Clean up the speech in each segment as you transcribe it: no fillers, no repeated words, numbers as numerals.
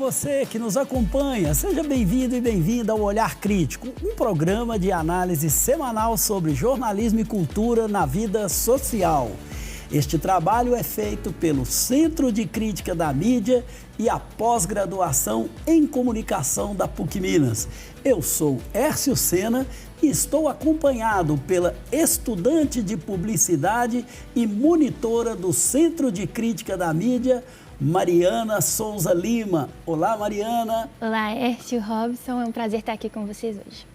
você que nos acompanha, seja bem-vindo e bem-vinda ao Olhar Crítico, um programa de análise semanal sobre jornalismo e cultura na vida social. Este trabalho é feito pelo Centro de Crítica da Mídia e a pós-graduação em comunicação da PUC Minas. Eu sou Hércio Sena e estou acompanhado pela estudante de publicidade e monitora do Centro de Crítica da Mídia, Mariana Souza Lima. Olá, Mariana. Olá, Hércio, Robson. É um prazer estar aqui com vocês hoje.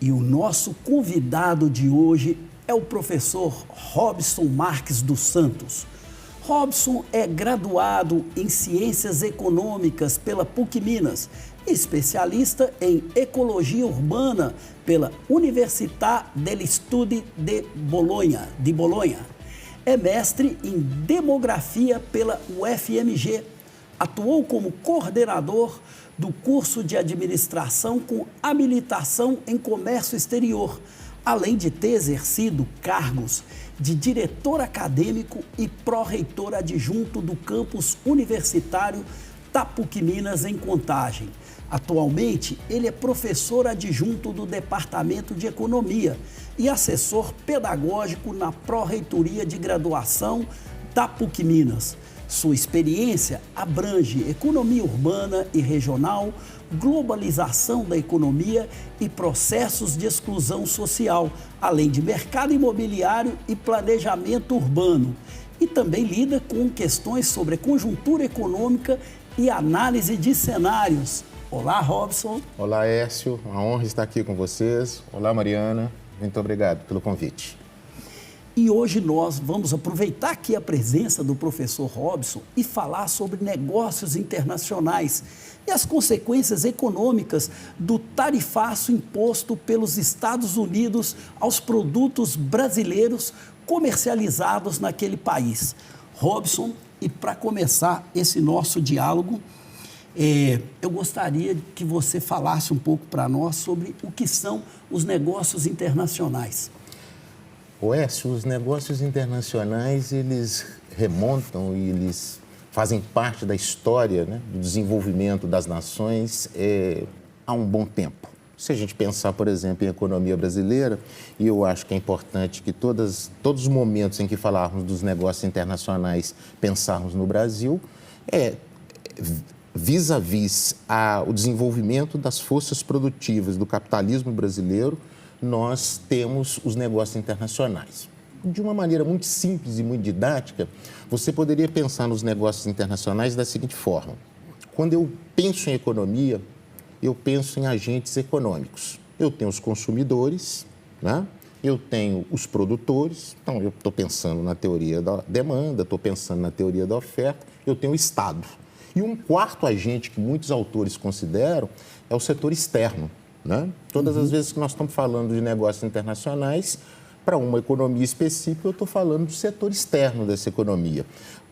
E o nosso convidado de hoje é o professor Robson Marques dos Santos. Robson é graduado em Ciências Econômicas pela PUC Minas, especialista em Ecologia Urbana pela Università degli Studi di Bologna. É mestre em Demografia pela UFMG. Atuou como coordenador do curso de Administração com habilitação em Comércio Exterior, além de ter exercido cargos de diretor acadêmico e pró-reitor adjunto do campus universitário da PUC Minas, em Contagem. Atualmente, ele é professor adjunto do Departamento de Economia e assessor pedagógico na Pró-Reitoria de Graduação da PUC Minas. Sua experiência abrange economia urbana e regional, globalização da economia e processos de exclusão social, além de mercado imobiliário e planejamento urbano. E também lida com questões sobre conjuntura econômica e análise de cenários. Olá, Robson. Olá, Hércio. Uma honra estar aqui com vocês. Olá, Mariana. Muito obrigado pelo convite. E hoje nós vamos aproveitar aqui a presença do professor Robson e falar sobre negócios internacionais e as consequências econômicas do tarifaço imposto pelos Estados Unidos aos produtos brasileiros comercializados naquele país. Robson, e para começar esse nosso diálogo, eu gostaria que você falasse um pouco para nós sobre o que são os negócios internacionais. Hércio, os negócios internacionais, eles remontam e eles fazem parte da história, né, do desenvolvimento das nações há um bom tempo. Se a gente pensar, por exemplo, em economia brasileira, e eu acho que é importante que todos os momentos em que falarmos dos negócios internacionais, pensarmos no Brasil, vis-à-vis o desenvolvimento das forças produtivas do capitalismo brasileiro, nós temos os negócios internacionais. De uma maneira muito simples e muito didática, você poderia pensar nos negócios internacionais da seguinte forma. Quando eu penso em economia, eu penso em agentes econômicos. Eu tenho os consumidores, né? Eu tenho os produtores, então eu estou pensando na teoria da demanda, estou pensando na teoria da oferta, eu tenho o Estado. E um quarto agente que muitos autores consideram é o setor externo, né? Todas as vezes que nós estamos falando de negócios internacionais, para uma economia específica, eu estou falando do setor externo dessa economia.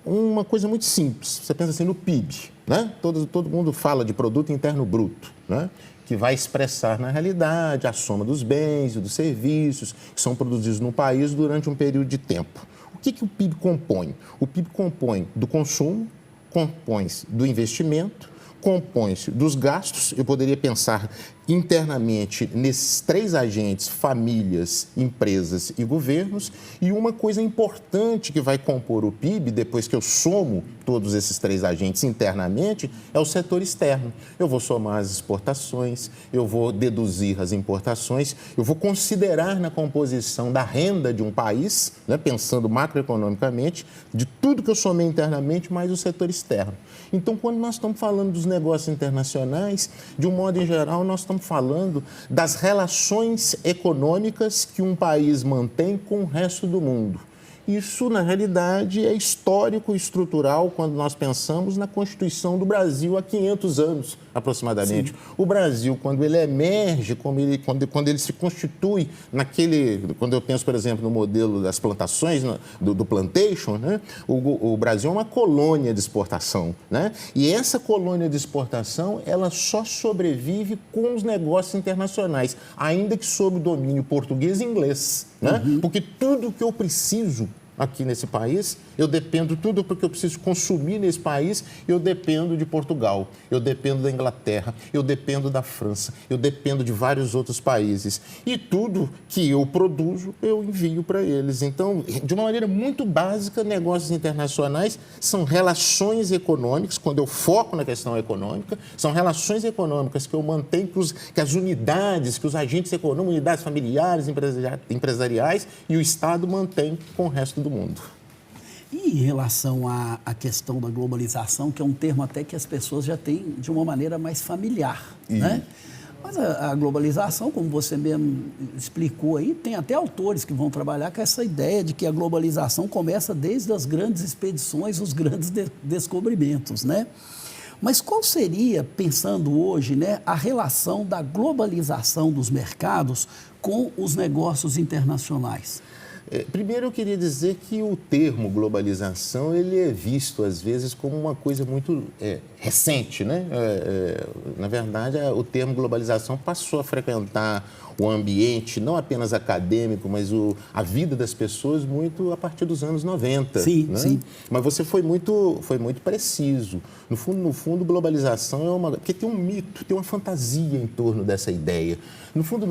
Uma coisa muito simples, você pensa assim no PIB, né? Todo mundo fala de produto interno bruto, né? Que vai expressar na realidade a soma dos bens e dos serviços que são produzidos no país durante um período de tempo. O que o PIB compõe? O PIB compõe do consumo, compõe-se do investimento, compõe-se dos gastos. Eu poderia pensar internamente nesses três agentes, famílias, empresas e governos, e uma coisa importante que vai compor o PIB, depois que eu somo todos esses três agentes internamente, é o setor externo. Eu vou somar as exportações, eu vou deduzir as importações, eu vou considerar na composição da renda de um país, né, pensando macroeconomicamente, de tudo que eu somei internamente, mais o setor externo. Então, quando nós estamos falando dos negócios internacionais, de um modo em geral, nós estamos falando das relações econômicas que um país mantém com o resto do mundo. Isso, na realidade, é histórico e estrutural quando nós pensamos na Constituição do Brasil há 500 anos, aproximadamente. Sim. O Brasil, quando ele emerge, quando ele se constitui quando eu penso, por exemplo, no modelo das plantações, do plantation, né? O Brasil é uma colônia de exportação, né? E essa colônia de exportação, ela só sobrevive com os negócios internacionais, ainda que sob o domínio português e inglês, né? Porque tudo que eu preciso aqui nesse país, eu dependo tudo porque eu preciso consumir nesse país, eu dependo de Portugal, eu dependo da Inglaterra, eu dependo da França, eu dependo de vários outros países. E tudo que eu produzo, eu envio para eles. Então, de uma maneira muito básica, negócios internacionais são relações econômicas, quando eu foco na questão econômica, são relações econômicas que eu mantenho, que as unidades, que os agentes econômicos, unidades familiares, empresariais e o Estado mantém com o resto do mundo. E em relação à questão da globalização, que é um termo até que as pessoas já têm de uma maneira mais familiar, né? Mas a globalização, como você mesmo explicou aí, tem até autores que vão trabalhar com essa ideia de que a globalização começa desde as grandes expedições, os grandes descobrimentos, né? Mas qual seria, pensando hoje, né, a relação da globalização dos mercados com os negócios internacionais? Primeiro, eu queria dizer que o termo globalização ele é visto, às vezes, como uma coisa muito recente, né? Na verdade, o termo globalização passou a frequentar o ambiente, não apenas acadêmico, mas a vida das pessoas muito a partir dos anos 90. Sim, né? sim. Mas você foi muito preciso. No fundo, globalização é porque tem um mito, tem uma fantasia em torno dessa ideia. No fundo,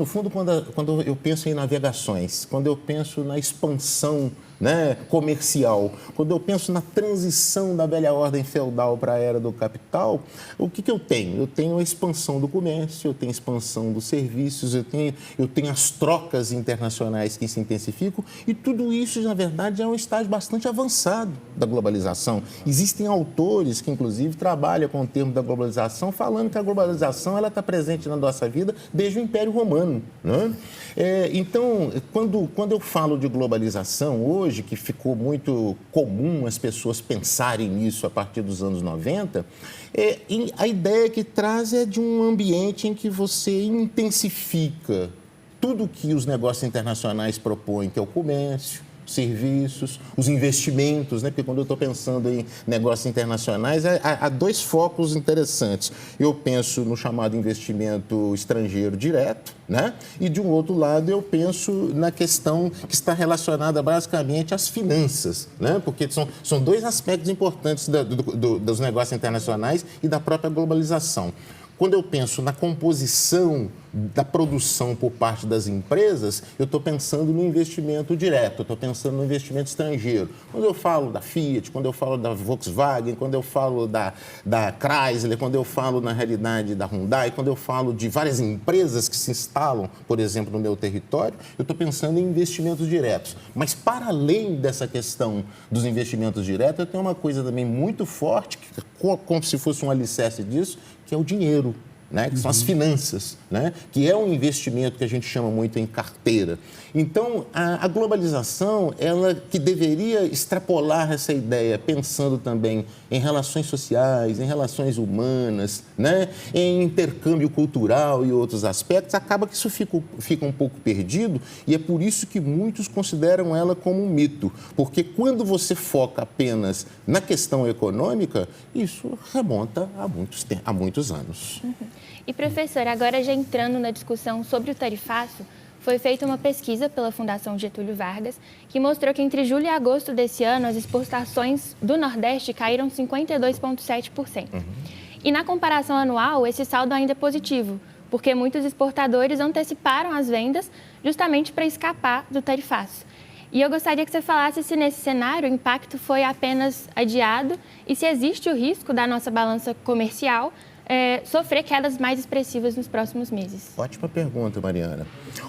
quando eu penso em navegações, quando eu penso na expansão, né, comercial, quando eu penso na transição da velha ordem feudal para a era do capital, o que eu tenho? Eu tenho a expansão do comércio, eu tenho a expansão dos serviços, eu tenho as trocas internacionais que se intensificam e tudo isso, na verdade, é um estágio bastante avançado da globalização. Existem autores que, inclusive, trabalham com o termo da globalização, falando que a globalização está presente na nossa vida desde o Império Romano, né? Então, quando eu falo de globalização hoje, que ficou muito comum as pessoas pensarem nisso a partir dos anos 90, a ideia que traz é de um ambiente em que você intensifica tudo que os negócios internacionais propõem, que é o comércio, serviços, os investimentos, né? Porque quando eu estou pensando em negócios internacionais, há dois focos interessantes. Eu penso no chamado investimento estrangeiro direto, né? E, de um outro lado, eu penso na questão que está relacionada basicamente às finanças, né? Porque são dois aspectos importantes dos negócios internacionais e da própria globalização. Quando eu penso na composição da produção por parte das empresas, eu estou pensando no investimento direto, eu estou pensando no investimento estrangeiro. Quando eu falo da Fiat, quando eu falo da Volkswagen, quando eu falo da Chrysler, quando eu falo, na realidade, da Hyundai, quando eu falo de várias empresas que se instalam, por exemplo, no meu território, eu estou pensando em investimentos diretos. Mas, para além dessa questão dos investimentos diretos, eu tenho uma coisa também muito forte, como se fosse um alicerce disso, que é o dinheiro, né? Que são as finanças, né? Que é um investimento que a gente chama muito em carteira. Então, a globalização, ela que deveria extrapolar essa ideia, pensando também em relações sociais, em relações humanas, né? Em intercâmbio cultural e outros aspectos, acaba que isso fica um pouco perdido e é por isso que muitos consideram ela como um mito. Porque quando você foca apenas na questão econômica, isso remonta a muitos anos. E, professor, agora já entrando na discussão sobre o tarifaço, foi feita uma pesquisa pela Fundação Getúlio Vargas que mostrou que entre julho e agosto desse ano as exportações do Nordeste caíram 52,7%. E na comparação anual, esse saldo ainda é positivo, porque muitos exportadores anteciparam as vendas justamente para escapar do tarifaço. E eu gostaria que você falasse se nesse cenário o impacto foi apenas adiado e se existe o risco da nossa balança comercial sofrer quedas mais expressivas nos próximos meses. Ótima pergunta, Mariana.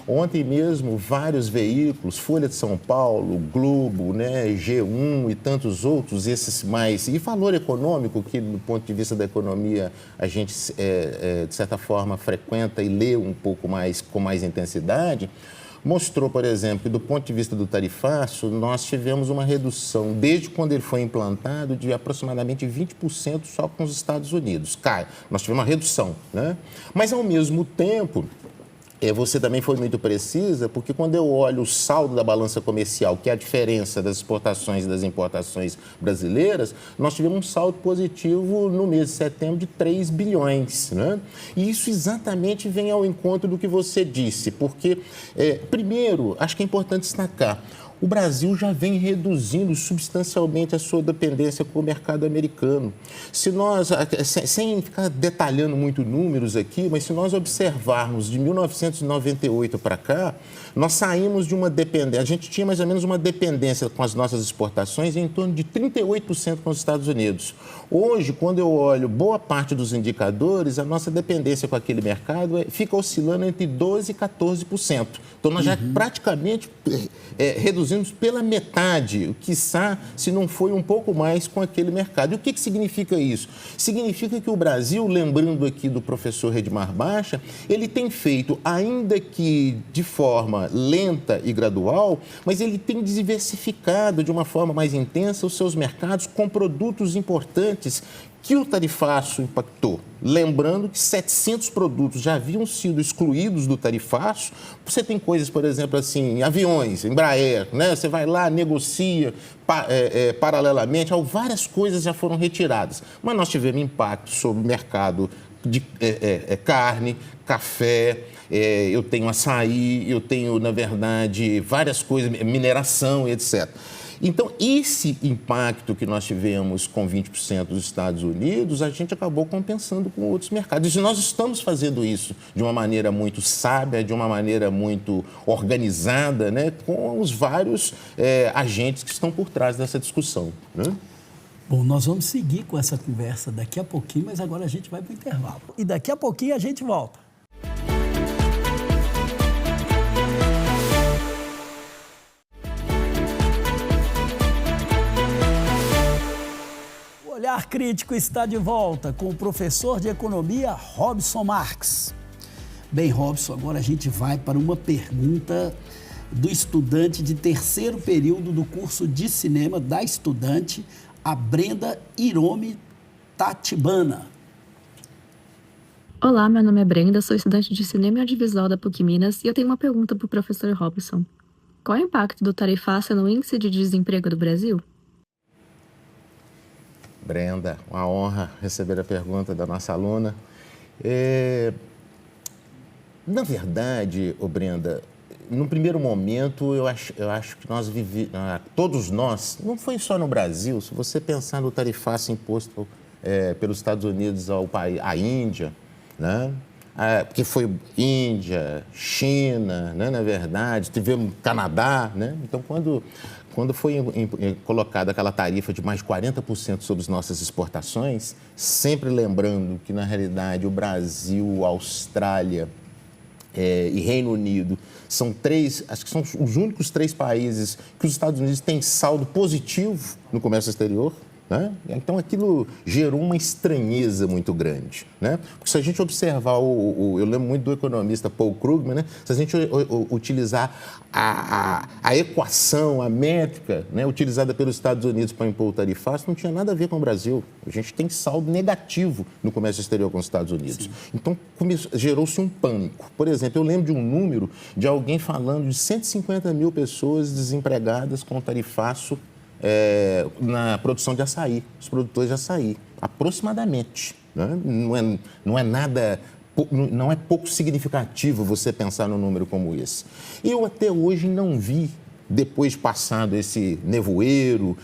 Ontem mesmo, vários veículos, Folha de São Paulo, Globo, né, G1 e tantos outros, esses mais... E valor econômico, que do ponto de vista da economia a gente, de certa forma, frequenta e lê um pouco mais, com mais intensidade, mostrou, por exemplo, que do ponto de vista do tarifaço, nós tivemos uma redução, desde quando ele foi implantado, de aproximadamente 20% só com os Estados Unidos. Nós tivemos uma redução, né? Mas, ao mesmo tempo, você também foi muito precisa, porque quando eu olho o saldo da balança comercial, que é a diferença das exportações e das importações brasileiras, nós tivemos um saldo positivo no mês de setembro de 3 bilhões. Né? E isso exatamente vem ao encontro do que você disse, porque, primeiro, acho que é importante destacar, o Brasil já vem reduzindo substancialmente a sua dependência com o mercado americano. Se nós, sem ficar detalhando muito números aqui, mas se nós observarmos de 1998 para cá, nós saímos de uma dependência, a gente tinha mais ou menos uma dependência com as nossas exportações em torno de 38% com os Estados Unidos. Hoje, quando eu olho boa parte dos indicadores, a nossa dependência com aquele mercado fica oscilando entre 12% e 14%. Então, nós já praticamente reduzimos pela metade, quiçá, se não foi um pouco mais com aquele mercado. E o que significa isso? Significa que o Brasil, lembrando aqui do professor Redmar Baixa, ele tem feito, ainda que de forma lenta e gradual, mas ele tem diversificado de uma forma mais intensa os seus mercados com produtos importantes que o tarifaço impactou. Lembrando que 700 produtos já haviam sido excluídos do tarifaço. Você tem coisas, por exemplo, assim, aviões, Embraer, né? Você vai lá, negocia paralelamente, várias coisas já foram retiradas. Mas nós tivemos impacto sobre o mercado de carne, café, eu tenho açaí, eu tenho, na verdade, várias coisas, mineração, etc. Então, esse impacto que nós tivemos com 20% dos Estados Unidos, a gente acabou compensando com outros mercados. E nós estamos fazendo isso de uma maneira muito sábia, de uma maneira muito organizada, né, com os vários agentes que estão por trás dessa discussão, né? Bom, nós vamos seguir com essa conversa daqui a pouquinho, mas agora a gente vai para o intervalo. E daqui a pouquinho a gente volta. O Olhar Crítico está de volta com o professor de economia Robson Marques. Bem, Robson, agora a gente vai para uma pergunta do estudante de terceiro período do curso de cinema da estudante, a Brenda Hiromi Tatibana. Olá, meu nome é Brenda, sou estudante de cinema e audiovisual da PUC Minas e eu tenho uma pergunta para o professor Robson. Qual é o impacto do tarifaço no índice de desemprego do Brasil? Brenda, uma honra receber a pergunta da nossa aluna. Na verdade, Brenda, no primeiro momento, eu acho que nós todos nós, não foi só no Brasil, se você pensar no tarifaço imposto pelos Estados Unidos à Índia, né? Porque foi Índia, China, né? Na verdade, tivemos Canadá, né? Então, quando foi colocada aquela tarifa de mais de 40% sobre as nossas exportações, sempre lembrando que, na realidade, o Brasil, a Austrália e Reino Unido acho que são os únicos 3 países que os Estados Unidos têm saldo positivo no comércio exterior, né? Então, aquilo gerou uma estranheza muito grande, né? Porque se a gente observar, eu lembro muito do economista Paul Krugman, né? Se a gente utilizar a equação, a métrica, né, utilizada pelos Estados Unidos para impor o tarifaço, não tinha nada a ver com o Brasil. A gente tem saldo negativo no comércio exterior com os Estados Unidos. Sim. Então, gerou-se um pânico. Por exemplo, eu lembro de um número de alguém falando de 150 mil pessoas desempregadas com o tarifaço na produção de açaí, os produtores de açaí, aproximadamente, né? Não é pouco significativo você pensar num número como esse. Eu até hoje não vi, depois de passado esse nevoeiro,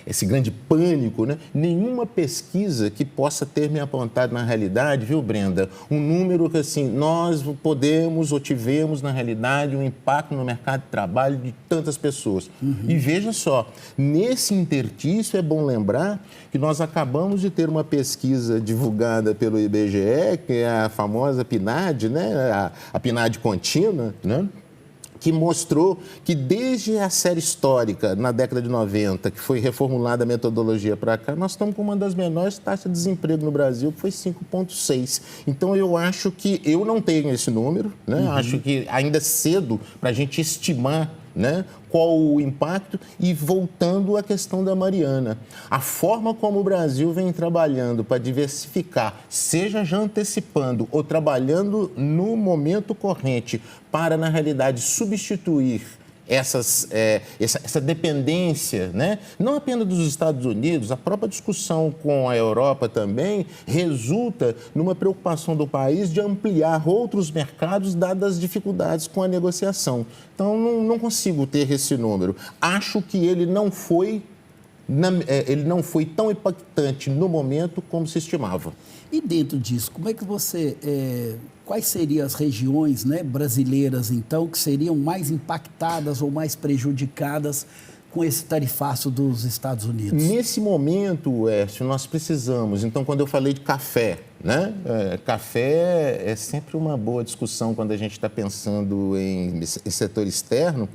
esse grande pânico, né, nenhuma pesquisa que possa ter me apontado na realidade, viu, Brenda, um número que assim, nós podemos ou tivemos na realidade um impacto no mercado de trabalho de tantas pessoas. E veja só, nesse interstício é bom lembrar que nós acabamos de ter uma pesquisa divulgada pelo IBGE, que é a famosa PNAD, né, a PNAD contínua, né, que mostrou que desde a série histórica, na década de 90, que foi reformulada a metodologia para cá, nós estamos com uma das menores taxas de desemprego no Brasil, que foi 5,6%. Então, eu acho que eu não tenho esse número, né? Acho que ainda é cedo para a gente estimar, né, qual o impacto. E voltando à questão da Mariana, a forma como o Brasil vem trabalhando para diversificar, seja já antecipando ou trabalhando no momento corrente para, na realidade, substituir essa dependência, né? Não apenas dos Estados Unidos, a própria discussão com a Europa também resulta numa preocupação do país de ampliar outros mercados, dadas as dificuldades com a negociação. Então, não consigo ter esse número. Acho que ele não foi tão impactante no momento como se estimava. E dentro disso, como é que quais seriam as regiões, né, brasileiras, então, que seriam mais impactadas ou mais prejudicadas com esse tarifaço dos Estados Unidos? Nesse momento, Écio, nós precisamos. Então, quando eu falei de café, né? Café é sempre uma boa discussão quando a gente está pensando em setor externo.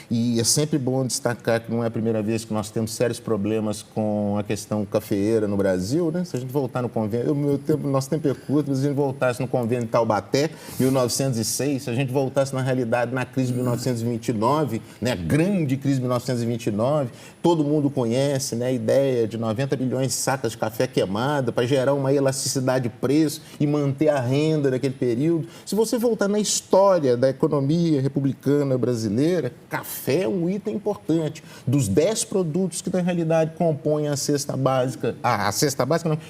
E é sempre bom destacar que não é a primeira vez que nós temos sérios problemas com a questão cafeeira no Brasil, né? Se a gente voltar no convênio, nosso tempo é curto, mas se a gente voltasse no convênio de Taubaté, 1906, se a gente voltasse na realidade na crise de 1929, né? A grande crise de 1929, todo mundo conhece, né? A ideia de 90 milhões de sacas de café queimada para gerar uma elasticidade de preço e manter a renda naquele período. Se você voltar na história da economia republicana brasileira, café é um item importante. Dos 10 produtos que, na realidade, compõem a cesta básica,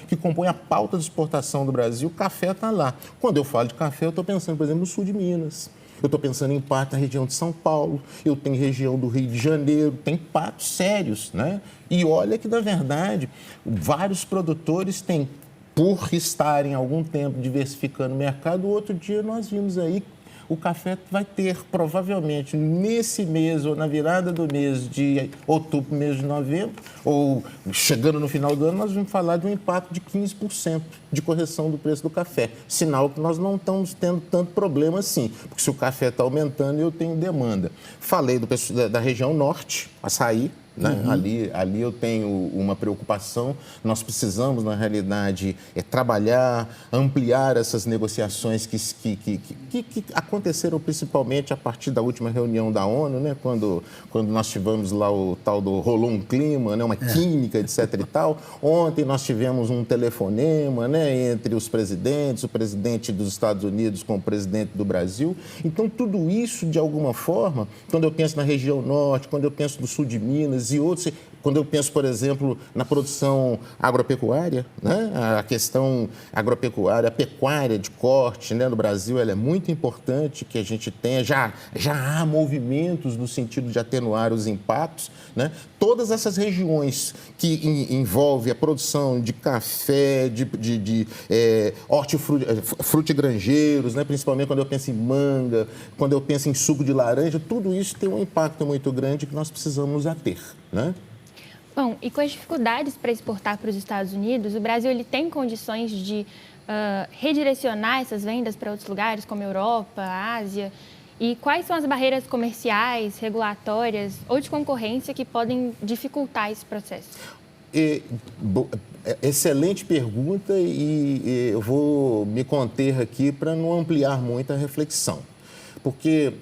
que compõe a pauta de exportação do Brasil, o café está lá. Quando eu falo de café, eu estou pensando, por exemplo, no sul de Minas. Eu estou pensando em parte da região de São Paulo, eu tenho região do Rio de Janeiro, tem impactos sérios, né? E olha que, na verdade, vários produtores têm, por estarem há algum tempo diversificando o mercado, outro dia nós vimos aí o café vai ter, provavelmente, nesse mês ou na virada do mês de outubro, mês de novembro, ou chegando no final do ano, nós vamos falar de um impacto de 15% de correção do preço do café. Sinal que nós não estamos tendo tanto problema assim, porque se o café está aumentando, eu tenho demanda. Falei da região norte, açaí, né? Uhum. Ali eu tenho uma preocupação. Nós precisamos, na realidade, trabalhar, ampliar essas negociações que aconteceram principalmente a partir da última reunião da ONU, né? Quando nós tivemos lá o tal do rolou um clima, né? Uma química, etc. e tal. Ontem nós tivemos um telefonema, né? Entre os presidentes, o presidente dos Estados Unidos com o presidente do Brasil. Então, tudo isso, de alguma forma, quando eu penso na região norte, quando eu penso no sul de Minas e outros, quando eu penso, por exemplo, na produção agropecuária, né? A questão agropecuária, a pecuária de corte, né? No Brasil, ela é muito importante que a gente tenha, já há movimentos no sentido de atenuar os impactos, né? Todas essas regiões que envolvem a produção de café, de frutigrangeiros, né? Principalmente quando eu penso em manga, quando eu penso em suco de laranja, tudo isso tem um impacto muito grande que nós precisamos ater, né? Bom, e com as dificuldades para exportar para os Estados Unidos, o Brasil ele tem condições de redirecionar essas vendas para outros lugares, como Europa, Ásia? E quais são as barreiras comerciais, regulatórias ou de concorrência que podem dificultar esse processo? Excelente pergunta e eu vou me conter aqui para não ampliar muito a reflexão. Porque,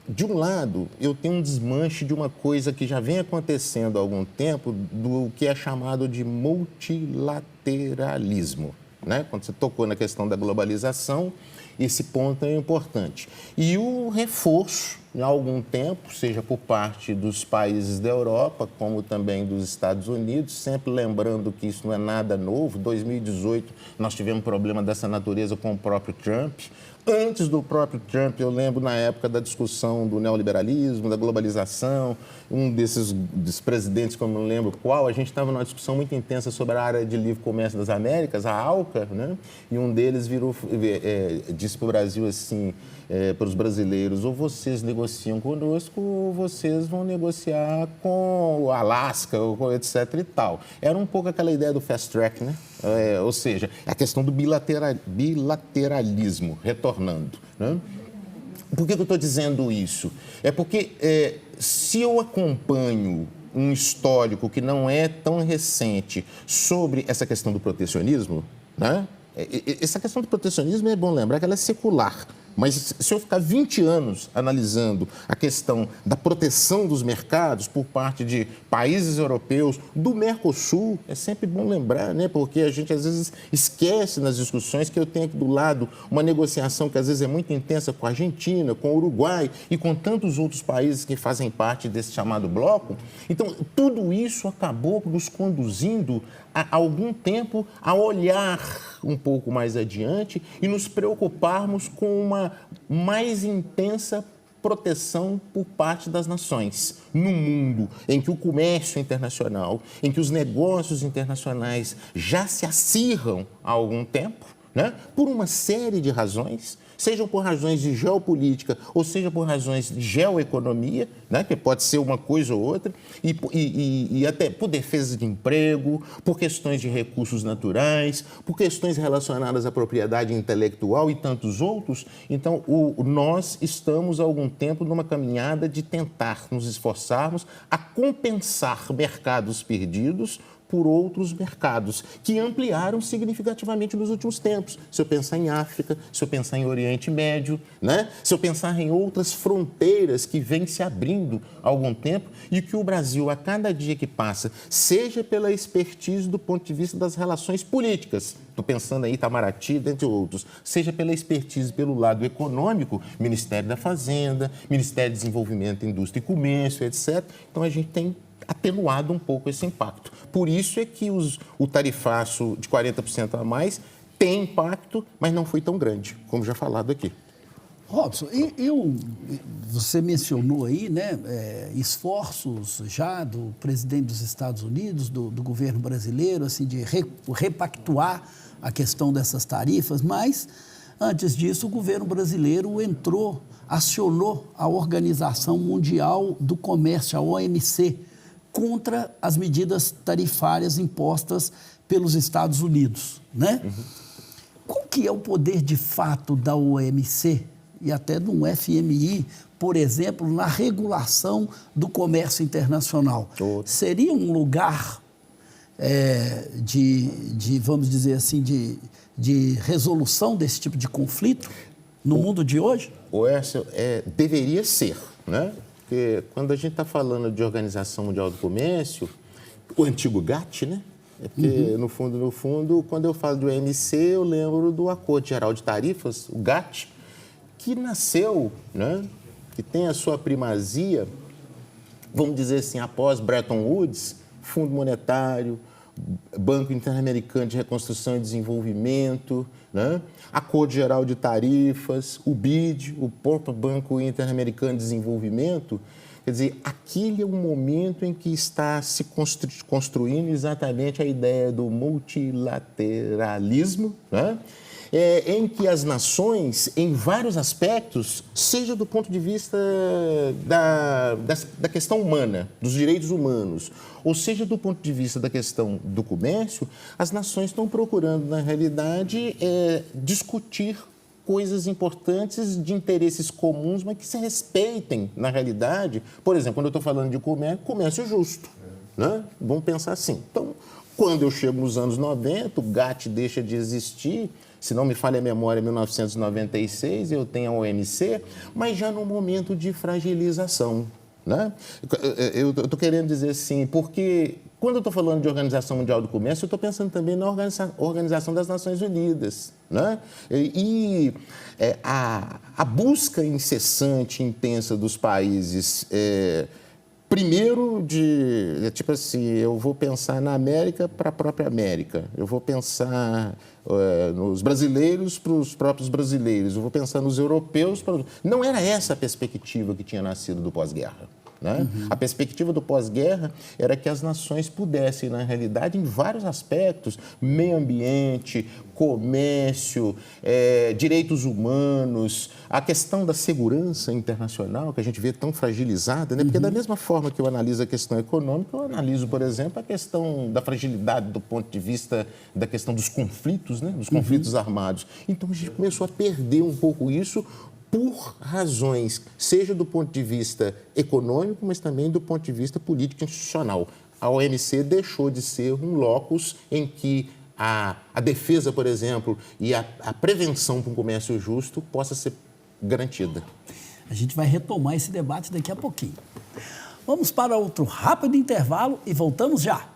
de um lado, eu tenho um desmanche de uma coisa que já vem acontecendo há algum tempo, do que é chamado de multilateralismo, né? Quando você tocou na questão da globalização, esse ponto é importante. E o reforço, há algum tempo, seja por parte dos países da Europa, como também dos Estados Unidos, sempre lembrando que isso não é nada novo. Em 2018, nós tivemos um problema dessa natureza com o próprio Trump. Antes do próprio Trump, eu lembro na época da discussão do neoliberalismo, da globalização, um desses presidentes, que eu não lembro qual, a gente estava numa discussão muito intensa sobre a área de livre comércio das Américas, a ALCA, né? E um deles disse para o Brasil assim, para os brasileiros, ou vocês negociam conosco ou vocês vão negociar com o Alasca, ou etc. e tal. Era um pouco aquela ideia do fast track, né? Ou seja, a questão do bilateralismo, retornando, né? Por que eu estou dizendo isso? É porque se eu acompanho um histórico que não é tão recente sobre essa questão do protecionismo, né? Essa questão do protecionismo é bom lembrar que ela é secular, Mas se eu ficar 20 anos analisando a questão da proteção dos mercados por parte de países europeus, do Mercosul, é sempre bom lembrar, né? Porque a gente às vezes esquece nas discussões que eu tenho aqui do lado uma negociação que às vezes é muito intensa com a Argentina, com o Uruguai e com tantos outros países que fazem parte desse chamado bloco. Então, tudo isso acabou nos conduzindo há algum tempo a olhar um pouco mais adiante e nos preocuparmos com uma mais intensa proteção por parte das nações. Num mundo em que o comércio internacional, em que os negócios internacionais já se acirram há algum tempo, né, por uma série de razões, sejam por razões de geopolítica ou seja por razões de geoeconomia, né, que pode ser uma coisa ou outra, e até por defesa de emprego, por questões de recursos naturais, por questões relacionadas à propriedade intelectual e tantos outros. Então, nós estamos há algum tempo numa caminhada de tentar nos esforçarmos a compensar mercados perdidos por outros mercados, que ampliaram significativamente nos últimos tempos. Se eu pensar em África, se eu pensar em Oriente Médio, né? Se eu pensar em outras fronteiras que vêm se abrindo há algum tempo e que o Brasil, a cada dia que passa, seja pela expertise do ponto de vista das relações políticas, estou pensando aí Itamaraty, dentre outros, seja pela expertise pelo lado econômico, Ministério da Fazenda, Ministério de Desenvolvimento, Indústria e Comércio, etc. Então, a gente tem atenuado um pouco esse impacto. Por isso é que o tarifaço de 40% a mais tem impacto, mas não foi tão grande, como já falado aqui. Robson, você mencionou aí, né, esforços já do presidente dos Estados Unidos, do governo brasileiro, assim, de repactuar a questão dessas tarifas, mas antes disso o governo brasileiro acionou a Organização Mundial do Comércio, a OMC, contra as medidas tarifárias impostas pelos Estados Unidos, né? Uhum. Qual que é o poder de fato da OMC e até do FMI, por exemplo, na regulação do comércio internacional? Seria um lugar vamos dizer assim, de resolução desse tipo de conflito no mundo de hoje? Deveria ser, né? Porque quando a gente está falando de Organização Mundial do Comércio, o antigo GATT, né? É porque, no fundo, quando eu falo do OMC, eu lembro do Acordo Geral de Tarifas, o GATT, que nasceu, né? Que tem a sua primazia, vamos dizer assim, após Bretton Woods, Fundo Monetário, Banco Interamericano de Reconstrução e Desenvolvimento, né? Acordo Geral de Tarifas, o BID, o próprio Banco Interamericano de Desenvolvimento. Quer dizer, aquele é um momento em que está se construindo exatamente a ideia do multilateralismo, né? Em que as nações, em vários aspectos, seja do ponto de vista da questão humana, dos direitos humanos, ou seja do ponto de vista da questão do comércio, as nações estão procurando, na realidade, discutir coisas importantes de interesses comuns, mas que se respeitem, na realidade. Por exemplo, quando eu estou falando de comércio justo, né? Vamos pensar assim. Então, quando eu chego nos anos 90, o GATT deixa de existir. Se não me falha a memória, em 1996, eu tenho a OMC, mas já num momento de fragilização, né? Eu estou querendo dizer assim, porque quando eu estou falando de Organização Mundial do Comércio, eu estou pensando também na Organização das Nações Unidas, né? A busca incessante, intensa dos países... Primeiro, tipo assim, eu vou pensar na América para a própria América, eu vou pensar nos brasileiros para os próprios brasileiros, eu vou pensar nos europeus para... Não era essa a perspectiva que tinha nascido do pós-guerra, né? Uhum. A perspectiva do pós-guerra era que as nações pudessem, na realidade, em vários aspectos, meio ambiente, comércio, direitos humanos, a questão da segurança internacional, que a gente vê tão fragilizada, né? Porque da mesma forma que eu analiso a questão econômica, eu analiso, por exemplo, a questão da fragilidade do ponto de vista da questão dos conflitos, né? Dos conflitos armados. Então, a gente começou a perder um pouco isso por razões, seja do ponto de vista econômico, mas também do ponto de vista político e institucional. A OMC deixou de ser um locus em que a defesa, por exemplo, e a prevenção para um comércio justo possa ser garantida. A gente vai retomar esse debate daqui a pouquinho. Vamos para outro rápido intervalo e voltamos já.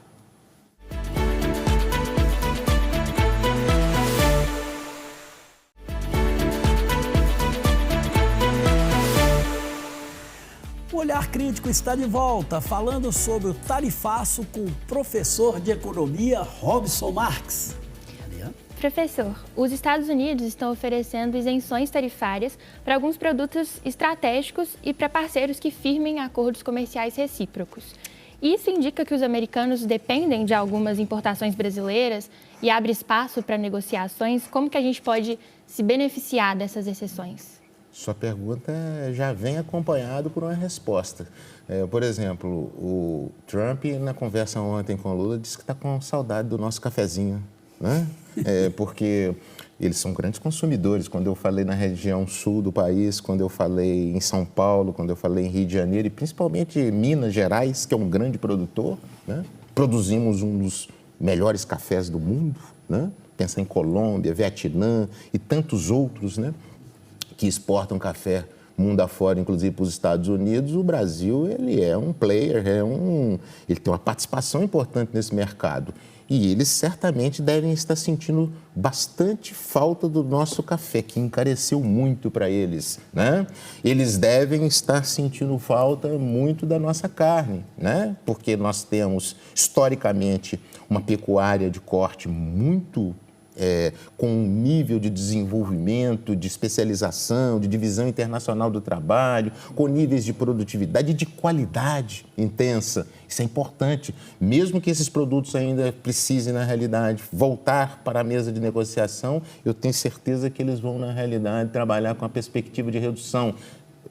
O Olhar Crítico está de volta, falando sobre o tarifaço com o professor de economia Robson Marques. Professor, os Estados Unidos estão oferecendo isenções tarifárias para alguns produtos estratégicos e para parceiros que firmem acordos comerciais recíprocos. Isso indica que os americanos dependem de algumas importações brasileiras e abre espaço para negociações. Como que a gente pode se beneficiar dessas exceções? Sua pergunta já vem acompanhado por uma resposta. Por exemplo, o Trump, na conversa ontem com o Lula, disse que está com saudade do nosso cafezinho, né? Porque eles são grandes consumidores. Quando eu falei na região sul do país, quando eu falei em São Paulo, quando eu falei em Rio de Janeiro e principalmente Minas Gerais, que é um grande produtor, né? Produzimos um dos melhores cafés do mundo, né? Pensa em Colômbia, Vietnã e tantos outros, né? Que exportam café mundo afora, inclusive para os Estados Unidos. O Brasil, ele é um player, ele tem uma participação importante nesse mercado. E eles certamente devem estar sentindo bastante falta do nosso café, que encareceu muito para eles, né? Eles devem estar sentindo falta muito da nossa carne, né? Porque nós temos, historicamente, uma pecuária de corte muito com um nível de desenvolvimento, de especialização, de divisão internacional do trabalho, com níveis de produtividade e de qualidade intensa. Isso é importante, mesmo que esses produtos ainda precisem, na realidade, voltar para a mesa de negociação, eu tenho certeza que eles vão, na realidade, trabalhar com a perspectiva de redução.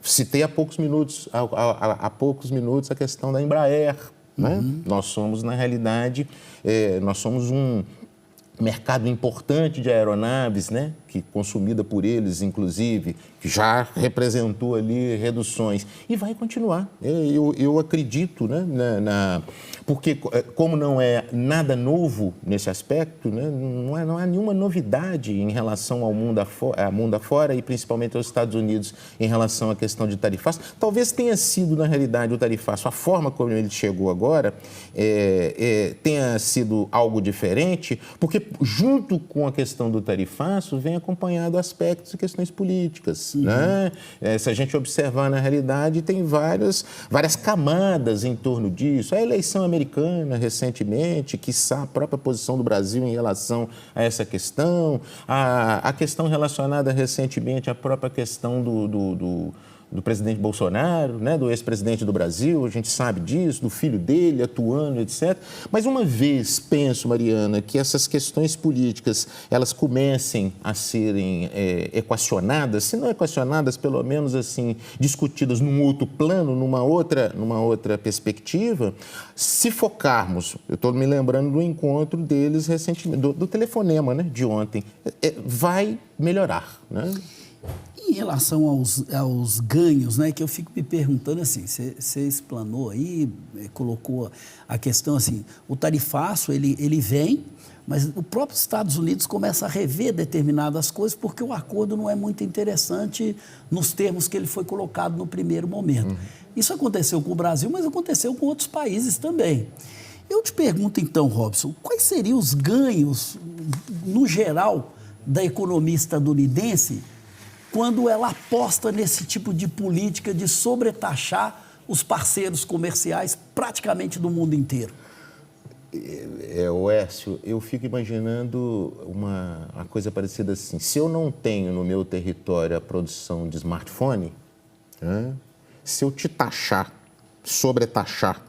Citei há poucos minutos a questão da Embraer, né? Nós somos, na realidade, nós somos um mercado importante de aeronaves, né? Que consumida por eles, inclusive, que já representou ali reduções. E vai continuar. Eu acredito, né? Porque, como não é nada novo nesse aspecto, né? Não há nenhuma novidade em relação ao mundo afora e principalmente aos Estados Unidos em relação à questão de tarifaço. Talvez tenha sido, na realidade, o tarifaço, a forma como ele chegou agora, tenha sido algo diferente, porque junto com a questão do tarifaço vem acompanhado aspectos e questões políticas, né? Se a gente observar na realidade, tem várias camadas em torno disso. A eleição americana recentemente, quiçá a própria posição do Brasil em relação a essa questão, a questão relacionada recentemente à própria questão do presidente Bolsonaro, né, do ex-presidente do Brasil, a gente sabe disso, do filho dele atuando, etc. Mas uma vez, penso, Mariana, que essas questões políticas, elas comecem a serem equacionadas, se não equacionadas, pelo menos assim, discutidas num outro plano, numa outra perspectiva, se focarmos, eu estou me lembrando do encontro deles recentemente, do telefonema, né, de ontem, vai melhorar, né? Em relação aos ganhos, né, que eu fico me perguntando assim, você explanou aí, colocou a questão assim, o tarifaço, ele vem, mas o próprio Estados Unidos começa a rever determinadas coisas porque o acordo não é muito interessante nos termos que ele foi colocado no primeiro momento. Isso aconteceu com o Brasil, mas aconteceu com outros países também. Eu te pergunto então, Robson, quais seriam os ganhos, no geral, da economia estadunidense quando ela aposta nesse tipo de política de sobretaxar os parceiros comerciais praticamente do mundo inteiro? Oécio, eu fico imaginando uma coisa parecida assim. Se eu não tenho no meu território a produção de smartphone, né, se eu te taxar, sobretaxar,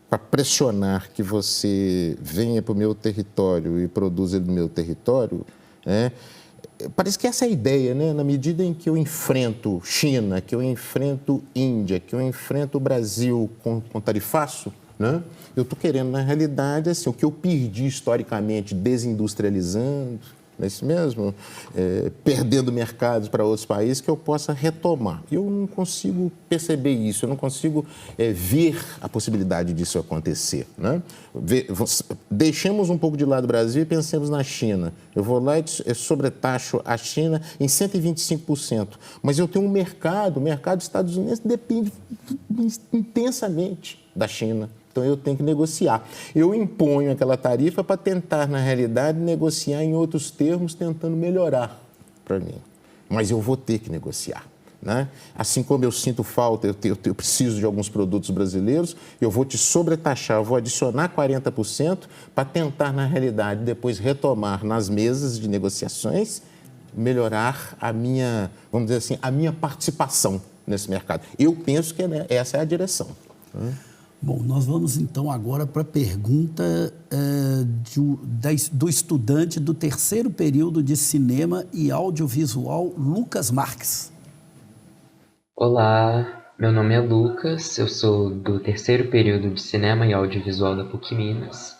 para pressionar que você venha para o meu território e produza ele no meu território, né, parece que essa é a ideia, né? Na medida em que eu enfrento China, que eu enfrento Índia, que eu enfrento o Brasil com tarifaço, né? Eu estou querendo, na realidade, assim, o que eu perdi historicamente desindustrializando, não é isso mesmo? Perdendo mercados para outros países, que eu possa retomar. Eu não consigo perceber isso, eu não consigo ver a possibilidade disso acontecer, né? Deixemos um pouco de lado o Brasil e pensemos na China. Eu vou lá e sobretaxo a China em 125%, mas eu tenho um mercado, o mercado dos Estados Unidos depende intensamente da China. Então, eu tenho que negociar. Eu imponho aquela tarifa para tentar, na realidade, negociar em outros termos, tentando melhorar para mim. Mas eu vou ter que negociar, né? Assim como eu sinto falta, eu preciso de alguns produtos brasileiros, eu vou te sobretaxar, eu vou adicionar 40% para tentar, na realidade, depois retomar nas mesas de negociações, melhorar a minha, vamos dizer assim, a minha participação nesse mercado. Eu penso que essa é a direção. Bom, nós vamos então agora para a pergunta do estudante do terceiro período de Cinema e Audiovisual, Lucas Marques. Olá, meu nome é Lucas, eu sou do terceiro período de Cinema e Audiovisual da PUC Minas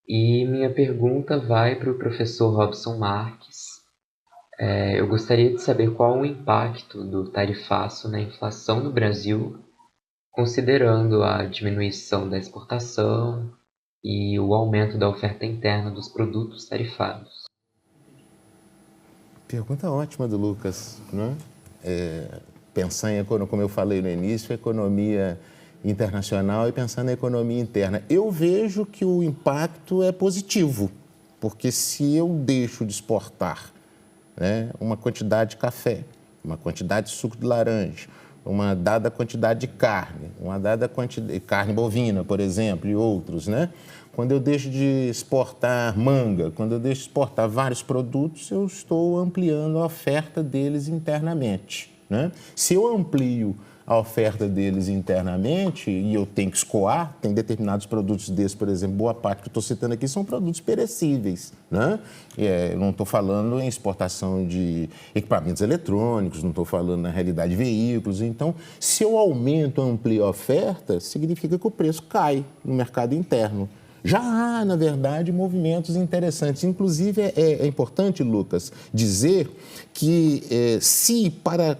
e minha pergunta vai para o professor Robson Marques. Eu gostaria de saber qual o impacto do tarifaço na inflação no Brasil, considerando a diminuição da exportação e o aumento da oferta interna dos produtos tarifados. Pergunta ótima do Lucas, né? Pensar em, como eu falei no início, economia internacional e pensar na economia interna. Eu vejo que o impacto é positivo, porque se eu deixo de exportar, né, uma quantidade de café, uma quantidade de suco de laranja, uma dada quantidade de carne, uma dada quantidade de carne bovina, por exemplo, e outros, né? Quando eu deixo de exportar manga, quando eu deixo de exportar vários produtos, eu estou ampliando a oferta deles internamente, né? Se eu amplio a oferta deles internamente e eu tenho que escoar, tem determinados produtos desses, por exemplo, boa parte que eu estou citando aqui são produtos perecíveis, né? Não estou falando em exportação de equipamentos eletrônicos, não estou falando, na realidade, de veículos. Então, se eu aumento, amplio a oferta, significa que o preço cai no mercado interno. Já há, na verdade, movimentos interessantes. Inclusive, é importante, Lucas, dizer que se para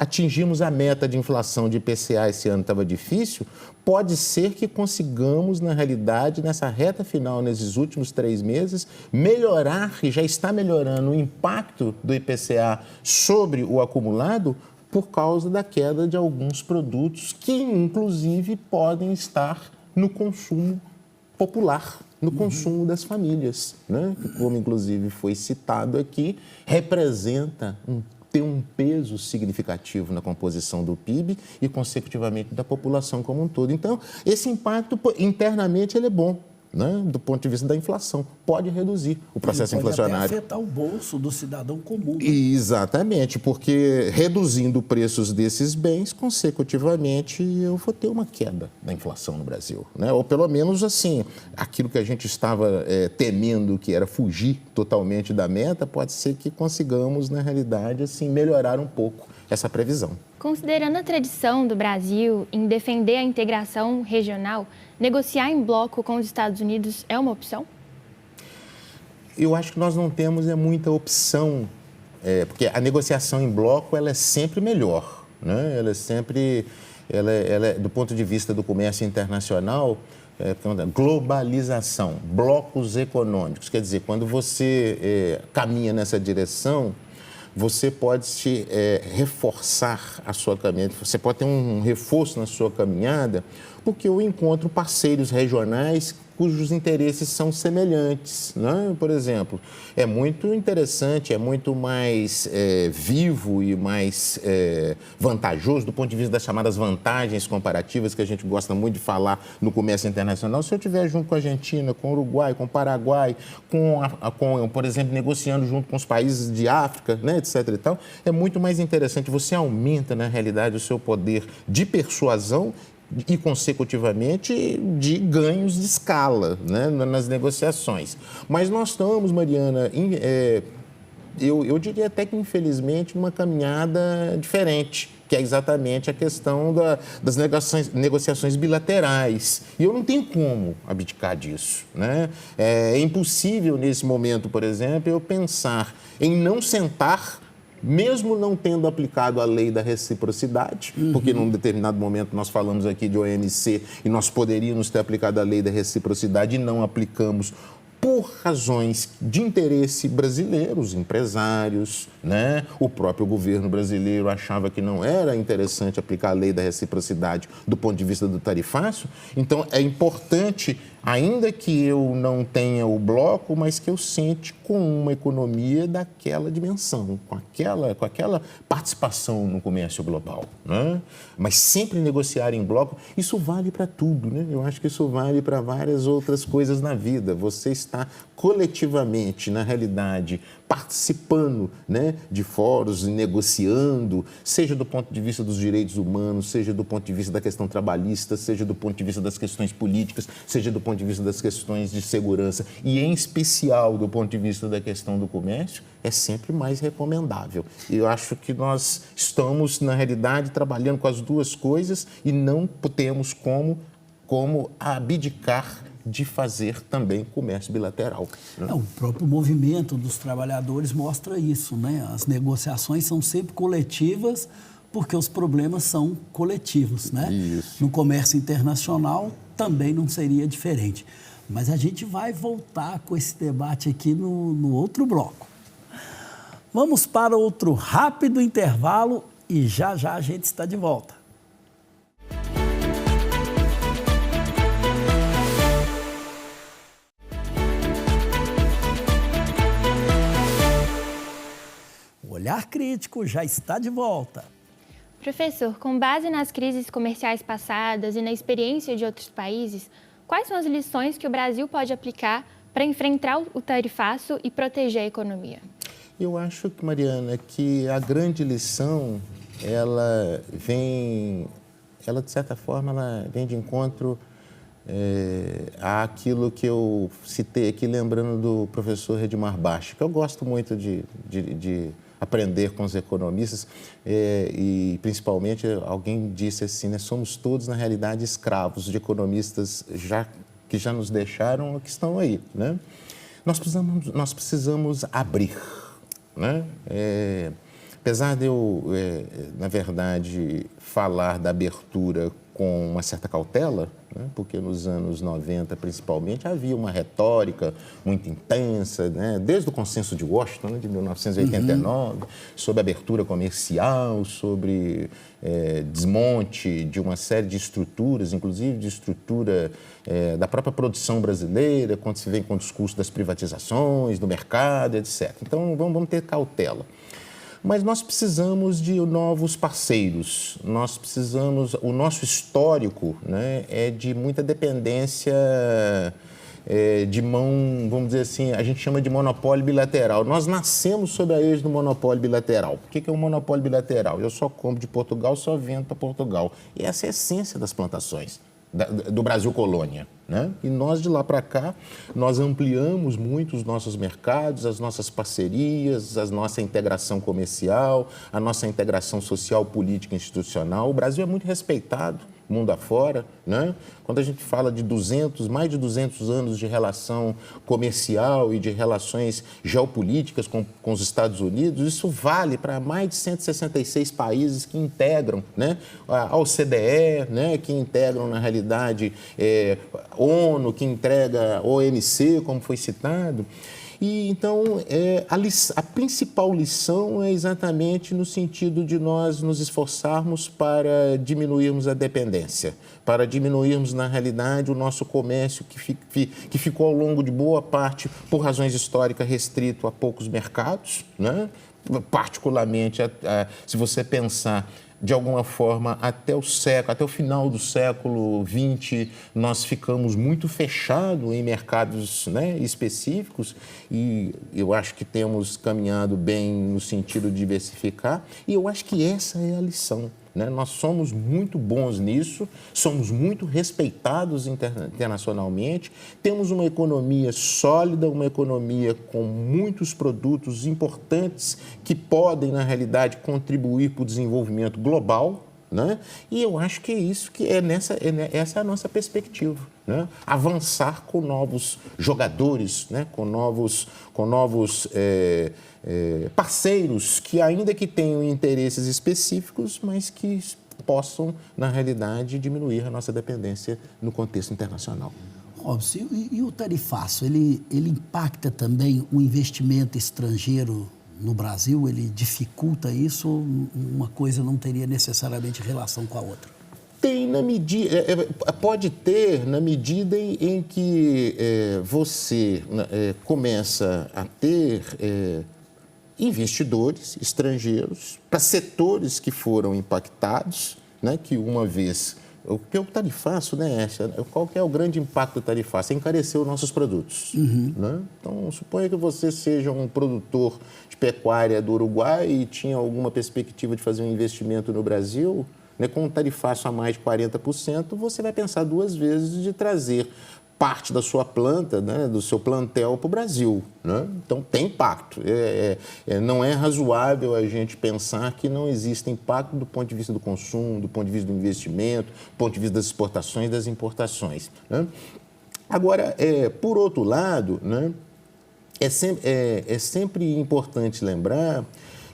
atingirmos a meta de inflação de IPCA esse ano estava difícil, pode ser que consigamos, na realidade, nessa reta final, nesses últimos 3 meses, melhorar, e já está melhorando, o impacto do IPCA sobre o acumulado por causa da queda de alguns produtos que, inclusive, podem estar no consumo popular, no consumo das famílias, né? Que, como inclusive foi citado aqui, tem um peso significativo na composição do PIB e, consecutivamente, da população como um todo. Então, esse impacto, internamente, ele é bom, né? Do ponto de vista da inflação. Pode reduzir o processo inflacionário. Pode até afetar o bolso do cidadão comum. Né? Exatamente, porque reduzindo preços desses bens, consecutivamente, eu vou ter uma queda da inflação no Brasil, né? Ou pelo menos, assim, aquilo que a gente estava temendo, que era fugir totalmente da meta, pode ser que consigamos, na realidade, assim, melhorar um pouco essa previsão. Considerando a tradição do Brasil em defender a integração regional, negociar em bloco com os Estados Unidos é uma opção? Eu acho que nós não temos muita opção, porque a negociação em bloco ela é sempre melhor, né? Ela é sempre, do ponto de vista do comércio internacional, globalização, blocos econômicos. Quer dizer, quando você caminha nessa direção, você pode reforçar a sua caminhada, você pode ter um reforço na sua caminhada, porque eu encontro parceiros regionais cujos interesses são semelhantes, né? Por exemplo, é muito interessante, é muito mais vivo e mais vantajoso do ponto de vista das chamadas vantagens comparativas que a gente gosta muito de falar no comércio internacional. Se eu estiver junto com a Argentina, com o Uruguai, com o Paraguai, por exemplo, negociando junto com os países de África, né, etc. e tal, é muito mais interessante. Você aumenta, na realidade, o seu poder de persuasão e, consecutivamente, de ganhos de escala, né, nas negociações. Mas nós estamos, Mariana, eu diria até que, infelizmente, numa caminhada diferente, que é exatamente a questão das negociações bilaterais. E eu não tenho como abdicar disso, né? É impossível, nesse momento, por exemplo, eu pensar em não sentar, mesmo não tendo aplicado a lei da reciprocidade, porque num determinado momento nós falamos aqui de OMC e nós poderíamos ter aplicado a lei da reciprocidade e não aplicamos por razões de interesse brasileiro, os empresários, né? O próprio governo brasileiro achava que não era interessante aplicar a lei da reciprocidade do ponto de vista do tarifácio. Então, é importante, ainda que eu não tenha o bloco, mas que eu sente com uma economia daquela dimensão, com aquela participação no comércio global, né? Mas sempre negociar em bloco, isso vale para tudo, né? Eu acho que isso vale para várias outras coisas na vida. Você está coletivamente, na realidade, participando, né, de fóruns, negociando, seja do ponto de vista dos direitos humanos, seja do ponto de vista da questão trabalhista, seja do ponto de vista das questões políticas, seja do ponto de vista das questões de segurança e, em especial, do ponto de vista da questão do comércio, é sempre mais recomendável. Eu acho que nós estamos, na realidade, trabalhando com as duas coisas e não temos como abdicar de fazer também comércio bilateral. Né? O próprio movimento dos trabalhadores mostra isso, né? As negociações são sempre coletivas porque os problemas são coletivos, né? Isso. No comércio internacional também não seria diferente. Mas a gente vai voltar com esse debate aqui no outro bloco. Vamos para outro rápido intervalo e já a gente está de volta. O Olhar Crítico já está de volta. Professor, com base nas crises comerciais passadas e na experiência de outros países, quais são as lições que o Brasil pode aplicar para enfrentar o tarifaço e proteger a economia? Eu acho, Mariana, que a grande lição, ela de certa forma, ela vem de encontro àquilo que eu citei aqui, lembrando do professor Redmar Bach, que eu gosto muito de aprender com os economistas e, principalmente, alguém disse assim, né, somos todos, na realidade, escravos de economistas que já nos deixaram ou que estão aí, né? Nós precisamos abrir, né? Apesar de eu, na verdade, falar da abertura com uma certa cautela, né? Porque nos anos 90, principalmente, havia uma retórica muito intensa, né? Desde o Consenso de Washington, né? De 1989, sobre abertura comercial, sobre desmonte de uma série de estruturas, inclusive de estrutura da própria produção brasileira, quando se vem com o discurso das privatizações, do mercado, etc. Então, vamos ter cautela. Mas nós precisamos de novos parceiros, o nosso histórico, né, é de muita dependência de mão, vamos dizer assim, a gente chama de monopólio bilateral. Nós nascemos sob a égide do monopólio bilateral. O que é um monopólio bilateral? Eu só compro de Portugal, só vendo para Portugal. E essa é a essência das plantações do Brasil colônia, né? E nós, de lá para cá, nós ampliamos muito os nossos mercados, as nossas parcerias, a nossa integração comercial, a nossa integração social, política e institucional. O Brasil é muito respeitado mundo afora, né? Quando a gente fala de mais de 200 anos de relação comercial e de relações geopolíticas com os Estados Unidos, isso vale para mais de 166 países que integram, né, a OCDE, né, que integram, na realidade, ONU, que integra OMC, como foi citado. E, então, a principal lição é exatamente no sentido de nós nos esforçarmos para diminuirmos a dependência, para diminuirmos, na realidade, o nosso comércio que ficou ao longo de boa parte, por razões históricas, restrito a poucos mercados, né? Particularmente, se você pensar de alguma forma, até o final do século XX, nós ficamos muito fechados em mercados, né, específicos, e eu acho que temos caminhado bem no sentido de diversificar, e eu acho que essa é a lição. né? Nós somos muito bons nisso, somos muito respeitados internacionalmente, temos uma economia sólida, uma economia com muitos produtos importantes que podem, na realidade, contribuir para o desenvolvimento global, né? E eu acho que é isso que essa é a nossa perspectiva, né? Avançar com novos jogadores, né? com novos parceiros que, ainda que tenham interesses específicos, mas que possam, na realidade, diminuir a nossa dependência no contexto internacional. Robson, e o tarifaço, ele impacta também o investimento estrangeiro no Brasil? Ele dificulta isso ou uma coisa não teria necessariamente relação com a outra? Tem na medida, pode ter na medida em que você começa a ter investidores estrangeiros para setores que foram impactados, né, que uma vez... Porque o tarifaço, né, qual que é o grande impacto do tarifaço? É encarecer os nossos produtos. Né? Então, suponha que você seja um produtor de pecuária do Uruguai e tinha alguma perspectiva de fazer um investimento no Brasil, né, com um tarifaço a mais de 40%, você vai pensar duas vezes de trazer parte da sua planta, né, do seu plantel para o Brasil. Né? Então, tem impacto. Não é razoável a gente pensar que não existe impacto do ponto de vista do consumo, do ponto de vista do investimento, do ponto de vista das exportações e das importações. Né? Agora, por outro lado, né, é sempre importante lembrar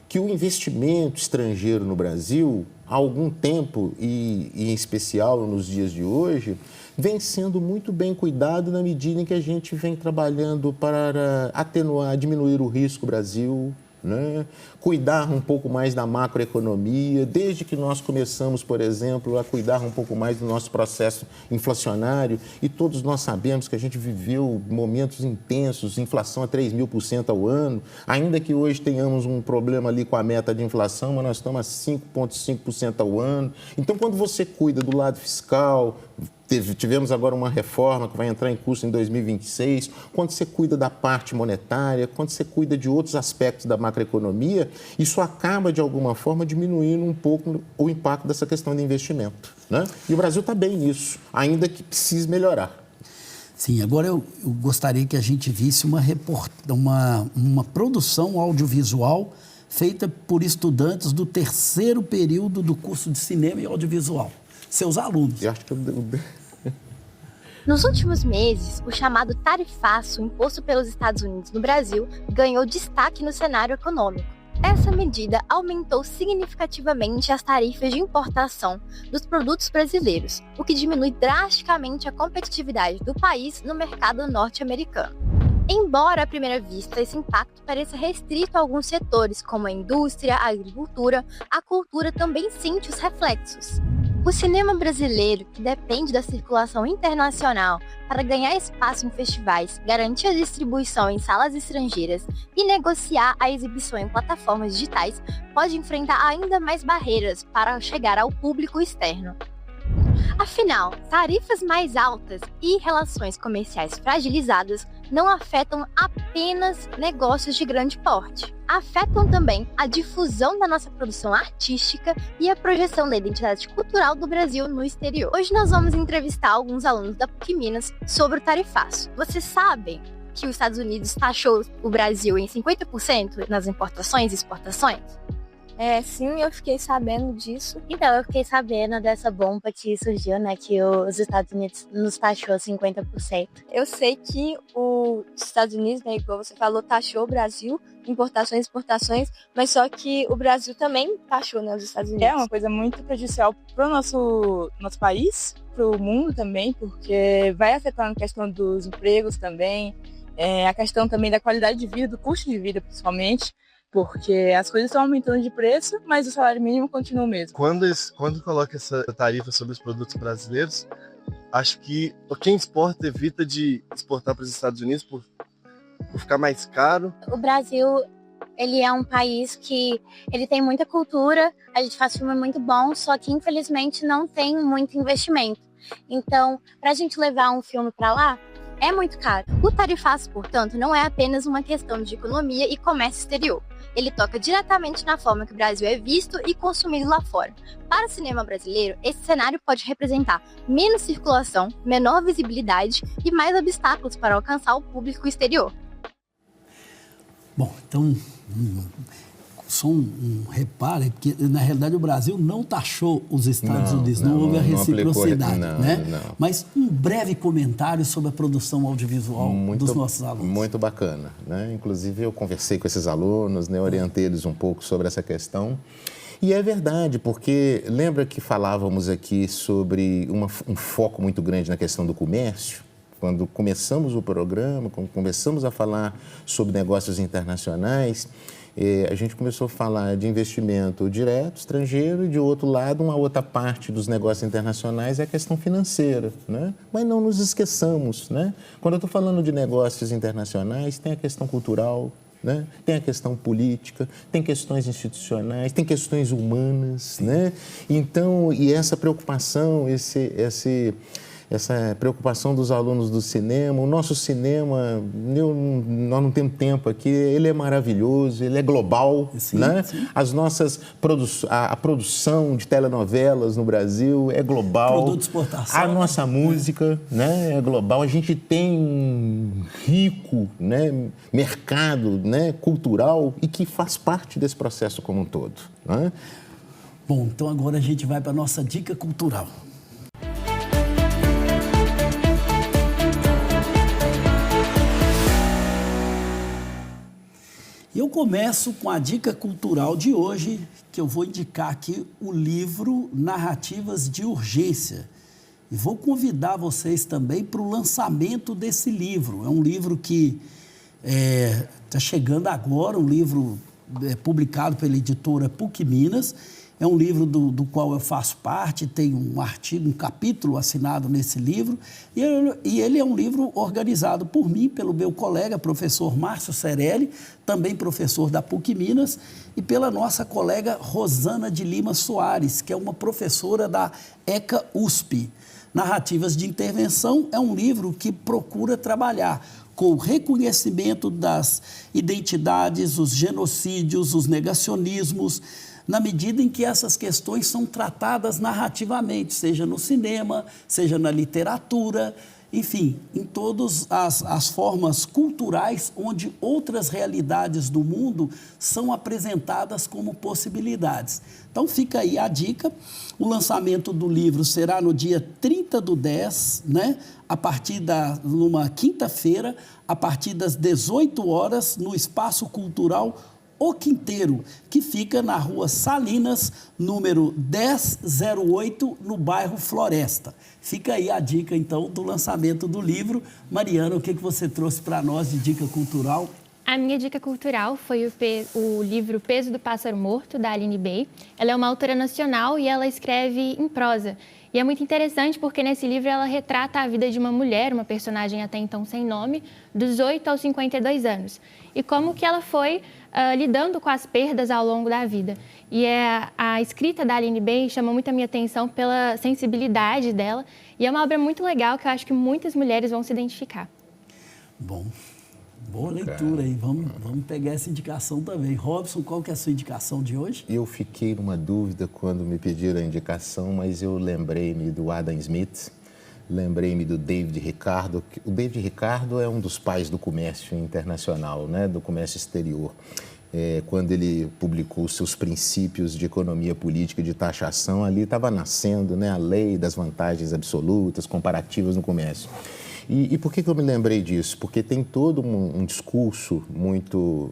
que o investimento estrangeiro no Brasil, há algum tempo, e em especial nos dias de hoje, vem sendo muito bem cuidado na medida em que a gente vem trabalhando para atenuar, diminuir o risco Brasil, né? Cuidar um pouco mais da macroeconomia, desde que nós começamos, por exemplo, a cuidar um pouco mais do nosso processo inflacionário, e todos nós sabemos que a gente viveu momentos intensos, inflação a 3.000% ao ano, ainda que hoje tenhamos um problema ali com a meta de inflação, mas nós estamos a 5,5% ao ano. Então, quando você cuida do lado fiscal, tivemos agora uma reforma que vai entrar em curso em 2026. Quando você cuida da parte monetária, quando você cuida de outros aspectos da macroeconomia, isso acaba, de alguma forma, diminuindo um pouco o impacto dessa questão de investimento. Né? E o Brasil está bem nisso, ainda que precise melhorar. Sim, agora eu gostaria que a gente visse uma produção audiovisual feita por estudantes do terceiro período do curso de cinema e audiovisual. Seus alunos. Eu acho que Nos últimos meses, o chamado tarifaço imposto pelos Estados Unidos no Brasil ganhou destaque no cenário econômico. Essa medida aumentou significativamente as tarifas de importação dos produtos brasileiros, o que diminui drasticamente a competitividade do país no mercado norte-americano. Embora, à primeira vista, esse impacto pareça restrito a alguns setores, como a indústria, a agricultura, a cultura também sente os reflexos. O cinema brasileiro, que depende da circulação internacional para ganhar espaço em festivais, garantir a distribuição em salas estrangeiras e negociar a exibição em plataformas digitais, pode enfrentar ainda mais barreiras para chegar ao público externo. Afinal, tarifas mais altas e relações comerciais fragilizadas não afetam apenas negócios de grande porte. Afetam também a difusão da nossa produção artística e a projeção da identidade cultural do Brasil no exterior. Hoje nós vamos entrevistar alguns alunos da PUC Minas sobre o tarifaço. Vocês sabem que os Estados Unidos taxou o Brasil em 50% nas importações e exportações? Sim, eu fiquei sabendo disso. Então, eu fiquei sabendo dessa bomba que surgiu, né, que os Estados Unidos nos taxou 50%. Eu sei que os Estados Unidos, né, igual você falou, taxou o Brasil, importações e exportações, mas só que o Brasil também taxou, né, os Estados Unidos. É uma coisa muito prejudicial para o nosso país, para o mundo também, porque vai afetar a questão dos empregos também, a questão também da qualidade de vida, do custo de vida principalmente, porque as coisas estão aumentando de preço, mas o salário mínimo continua o mesmo. Quando coloca essa tarifa sobre os produtos brasileiros, acho que quem exporta evita de exportar para os Estados Unidos por ficar mais caro. O Brasil, ele é um país que ele tem muita cultura, a gente faz filme muito bom, só que infelizmente não tem muito investimento. Então, para a gente levar um filme para lá, é muito caro. O tarifaço, portanto, não é apenas uma questão de economia e comércio exterior. Ele toca diretamente na forma que o Brasil é visto e consumido lá fora. Para o cinema brasileiro, esse cenário pode representar menos circulação, menor visibilidade e mais obstáculos para alcançar o público exterior. Bom, então, só um reparo, porque na realidade o Brasil não taxou os Estados Unidos, não houve a reciprocidade, né? Não. Mas um breve comentário sobre a produção audiovisual dos nossos alunos. Muito bacana, né? Inclusive eu conversei com esses alunos, né? Orientei eles um pouco sobre essa questão. E é verdade, porque lembra que falávamos aqui sobre um foco muito grande na questão do comércio? Quando começamos o programa, quando começamos a falar sobre negócios internacionais, a gente começou a falar de investimento direto, estrangeiro, e de outro lado, uma outra parte dos negócios internacionais é a questão financeira, né? Mas não nos esqueçamos, né? Quando eu estou falando de negócios internacionais, tem a questão cultural, né? Tem a questão política, tem questões institucionais, tem questões humanas, né? Então, e essa preocupação, essa preocupação dos alunos do cinema, o nosso cinema, nós não temos tempo aqui, ele é maravilhoso, ele é global, sim, né? Sim. A produção de telenovelas no Brasil é global. Produto de exportação. A nossa música, né, é global. A gente tem um rico, né, mercado, né, cultural e que faz parte desse processo como um todo, né? Bom, então agora a gente vai para a nossa dica cultural. Eu começo com a dica cultural de hoje, que eu vou indicar aqui o livro Narrativas de Urgência. E vou convidar vocês também para o lançamento desse livro. É um livro que está chegando agora, um livro publicado pela editora PUC Minas. É um livro do qual eu faço parte, tem um artigo, um capítulo assinado nesse livro, e ele é um livro organizado por mim, pelo meu colega, professor Márcio Cerelli, também professor da PUC Minas, e pela nossa colega Rosana de Lima Soares, que é uma professora da ECA USP. Narrativas de Intervenção é um livro que procura trabalhar com o reconhecimento das identidades, os genocídios, os negacionismos, na medida em que essas questões são tratadas narrativamente, seja no cinema, seja na literatura, enfim, em todas as formas culturais onde outras realidades do mundo são apresentadas como possibilidades. Então fica aí a dica. O lançamento do livro será no dia 30/10, né? Numa quinta-feira, a partir das 18 horas, no Espaço Cultural O Quinteiro, que fica na Rua Salinas, número 1008, no bairro Floresta. Fica aí a dica, então, do lançamento do livro. Mariana, o que você trouxe para nós de dica cultural? A minha dica cultural foi o livro Peso do Pássaro Morto, da Aline Bey. Ela é uma autora nacional e ela escreve em prosa. E é muito interessante porque nesse livro ela retrata a vida de uma mulher, uma personagem até então sem nome, dos 8 aos 52 anos. E como que ela foi lidando com as perdas ao longo da vida. E a escrita da Aline Bey chama muito a minha atenção pela sensibilidade dela. E é uma obra muito legal que eu acho que muitas mulheres vão se identificar. Bom, boa leitura aí. Vamos pegar essa indicação também. Robson, qual que é a sua indicação de hoje? Eu fiquei numa dúvida quando me pediram a indicação, mas eu lembrei-me do Adam Smith, lembrei-me do David Ricardo. O David Ricardo é um dos pais do comércio internacional, né, do comércio exterior. Quando ele publicou seus princípios de economia política e de taxação, ali estava nascendo, né, a lei das vantagens absolutas, comparativas no comércio. E por que eu me lembrei disso? Porque tem todo um discurso muito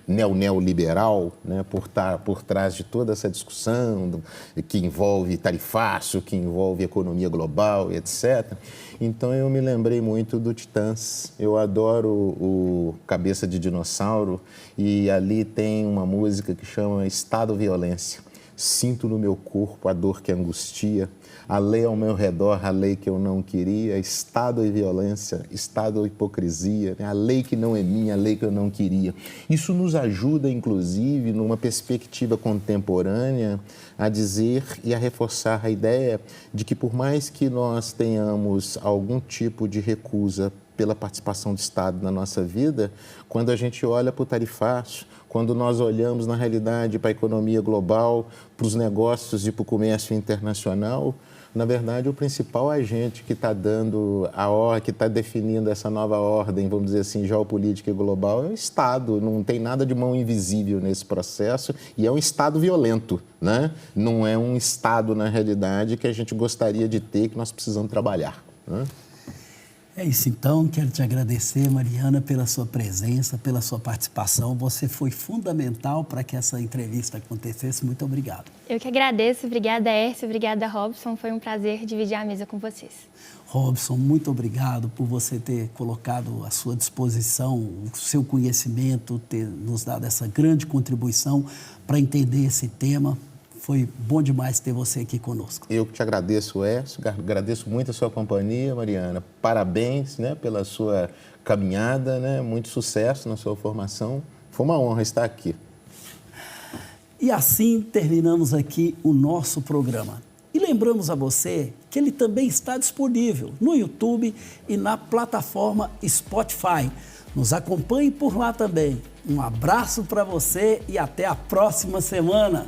neoliberal, né, por trás de toda essa discussão que envolve tarifaço, que envolve economia global, etc. Então, eu me lembrei muito do Titãs. Eu adoro o Cabeça de Dinossauro e ali tem uma música que chama Estado Violência. Sinto no meu corpo a dor que angustia, a lei ao meu redor, a lei que eu não queria, Estado e violência, Estado e hipocrisia, né? A lei que não é minha, a lei que eu não queria. Isso nos ajuda, inclusive, numa perspectiva contemporânea, a dizer e a reforçar a ideia de que, por mais que nós tenhamos algum tipo de recusa pela participação do Estado na nossa vida, quando a gente olha para o tarifaço, quando nós olhamos, na realidade, para a economia global, para os negócios e para o comércio internacional, na verdade, o principal agente que está dando a ordem, que está definindo essa nova ordem, vamos dizer assim, geopolítica e global, é o Estado. Não tem nada de mão invisível nesse processo e é um Estado violento, né? Não é um Estado, na realidade, que a gente gostaria de ter, que nós precisamos trabalhar, né? É isso, então. Quero te agradecer, Mariana, pela sua presença, pela sua participação. Você foi fundamental para que essa entrevista acontecesse. Muito obrigado. Eu que agradeço. Obrigada, Hércio. Obrigada, Robson. Foi um prazer dividir a mesa com vocês. Robson, muito obrigado por você ter colocado à sua disposição o seu conhecimento, ter nos dado essa grande contribuição para entender esse tema. Foi bom demais ter você aqui conosco. Eu que te agradeço, Hércio, agradeço muito a sua companhia, Mariana. Parabéns, né, pela sua caminhada, né? Muito sucesso na sua formação. Foi uma honra estar aqui. E assim terminamos aqui o nosso programa. E lembramos a você que ele também está disponível no YouTube e na plataforma Spotify. Nos acompanhe por lá também. Um abraço para você e até a próxima semana.